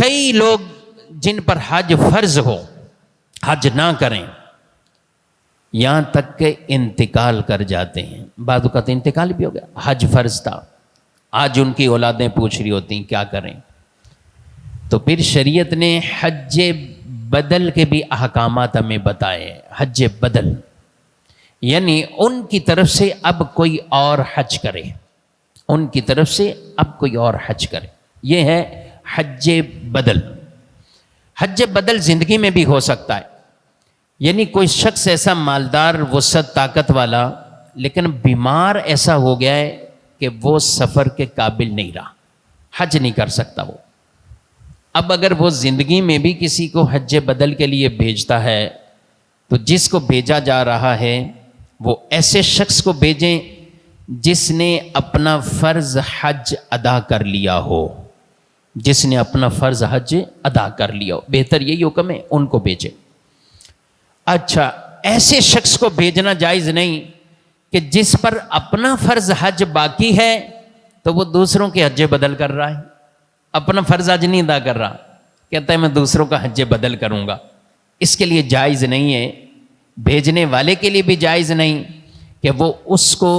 کئی لوگ جن پر حج فرض ہو حج نہ کریں، یہاں تک کہ انتقال کر جاتے ہیں. بعض اوقات انتقال بھی ہو گیا، حج فرض تھا، آج ان کی اولادیں پوچھ رہی ہوتی ہیں کیا کریں. تو پھر شریعت نے حج بدل کے بھی احکامات ہمیں بتائے ہیں. حج بدل یعنی ان کی طرف سے اب کوئی اور حج کرے، ان کی طرف سے اب کوئی اور حج کرے. یہ ہے حج بدل. حج بدل زندگی میں بھی ہو سکتا ہے، یعنی کوئی شخص ایسا مالدار وسعت طاقت والا لیکن بیمار ایسا ہو گیا ہے کہ وہ سفر کے قابل نہیں رہا، حج نہیں کر سکتا وہ. اب اگر وہ زندگی میں بھی کسی کو حج بدل کے لیے بھیجتا ہے تو جس کو بھیجا جا رہا ہے وہ ایسے شخص کو بھیجیں جس نے اپنا فرض حج ادا کر لیا ہو، جس نے اپنا فرض حج ادا کر لیا ہو. بہتر یہی حکم ہے ان کو بھیجیں. اچھا، ایسے شخص کو بھیجنا جائز نہیں کہ جس پر اپنا فرض حج باقی ہے تو وہ دوسروں کے حج بدل کر رہا ہے، اپنا فرض حج نہیں ادا کر رہا، کہتا ہے میں دوسروں کا حج بدل کروں گا. اس کے لیے جائز نہیں ہے، بھیجنے والے کے لیے بھی جائز نہیں کہ وہ اس کو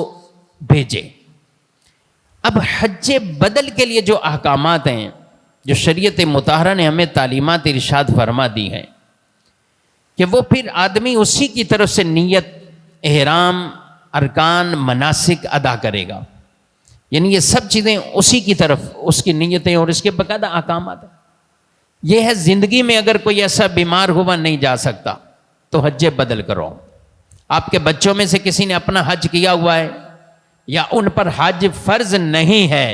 بھیجے. اب حج بدل کے لیے جو احکامات ہیں، جو شریعت مطہرہ نے ہمیں تعلیمات ارشاد فرما دی ہیں کہ وہ پھر آدمی اسی کی طرف سے نیت، احرام، ارکان، مناسک ادا کرے گا. یعنی یہ سب چیزیں اسی کی طرف، اس کی نیتیں اور اس کے باقاعدہ احکامات ہیں. یہ ہے زندگی میں اگر کوئی ایسا بیمار ہوا نہیں جا سکتا تو حج بدل کرو. آپ کے بچوں میں سے کسی نے اپنا حج کیا ہوا ہے یا ان پر حج فرض نہیں ہے،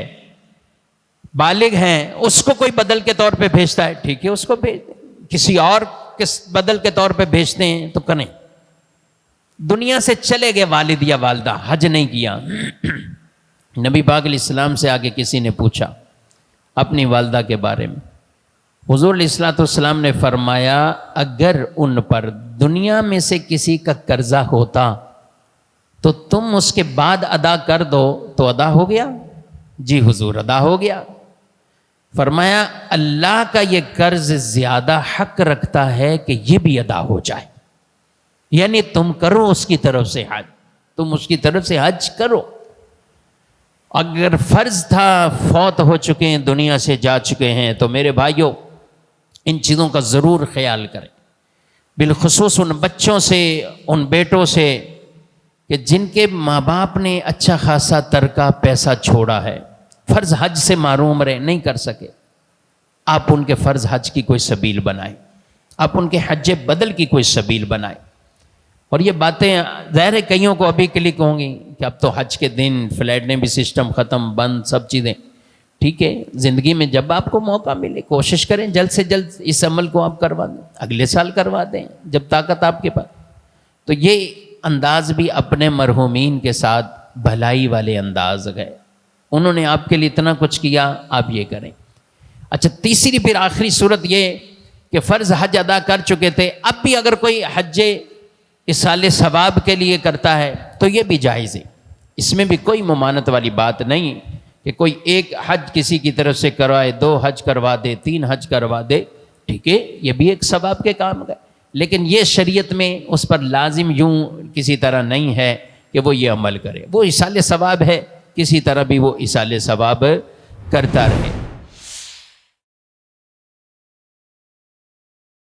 بالغ ہیں، اس کو کوئی بدل کے طور پہ بھیجتا ہے، ٹھیک ہے اس کو بھیج دیں. کسی اور کس بدل کے طور پہ بھیجتے ہیں تو کریں. دنیا سے چلے گئے والد یا والدہ، حج نہیں کیا. نبی پاک علیہ السلام سے آگے کسی نے پوچھا اپنی والدہ کے بارے میں. حضور علیہ الصلوۃ والسلام نے فرمایا اگر ان پر دنیا میں سے کسی کا قرضہ ہوتا تو تم اس کے بعد ادا کر دو تو ادا ہو گیا؟ جی حضور ادا ہو گیا. فرمایا اللہ کا یہ قرض زیادہ حق رکھتا ہے کہ یہ بھی ادا ہو جائے. یعنی تم کرو اس کی طرف سے حج، تم اس کی طرف سے حج کرو. اگر فرض تھا، فوت ہو چکے ہیں، دنیا سے جا چکے ہیں، تو میرے بھائیوں ان چیزوں کا ضرور خیال کریں، بالخصوص ان بچوں سے، ان بیٹوں سے کہ جن کے ماں باپ نے اچھا خاصا ترکہ پیسہ چھوڑا ہے، فرض حج سے محروم رہے، نہیں کر سکے. آپ ان کے فرض حج کی کوئی سبیل بنائیں، آپ ان کے حج بدل کی کوئی سبیل بنائیں. اور یہ باتیں ظاہر ہے کئیوں کو ابھی کلک ہوں گی کہ اب تو حج کے دن فلیٹ نے بھی سسٹم ختم، بند، سب چیزیں. ٹھیک ہے، زندگی میں جب آپ کو موقع ملے کوشش کریں جلد سے جلد اس عمل کو آپ کروا دیں، اگلے سال کروا دیں جب طاقت آپ کے پاس. تو یہ انداز بھی اپنے مرحومین کے ساتھ بھلائی والے انداز ہے. انہوں نے آپ کے لیے اتنا کچھ کیا، آپ یہ کریں. اچھا، تیسری پھر آخری صورت یہ کہ فرض حج ادا کر چکے تھے، اب بھی اگر کوئی حج اصالِ ثواب کے لیے کرتا ہے تو یہ بھی جائز ہے. اس میں بھی کوئی ممانعت والی بات نہیں کہ کوئی ایک حج کسی کی طرف سے کروائے، 2 حج کروا دے، 3 حج کروا دے. ٹھیک ہے، یہ بھی ایک ثواب کے کام ہے، لیکن یہ شریعت میں اس پر لازم یوں کسی طرح نہیں ہے کہ وہ یہ عمل کرے. وہ اصالِ ثواب ہے، کسی طرح بھی وہ اصالِ ثواب کرتا رہے.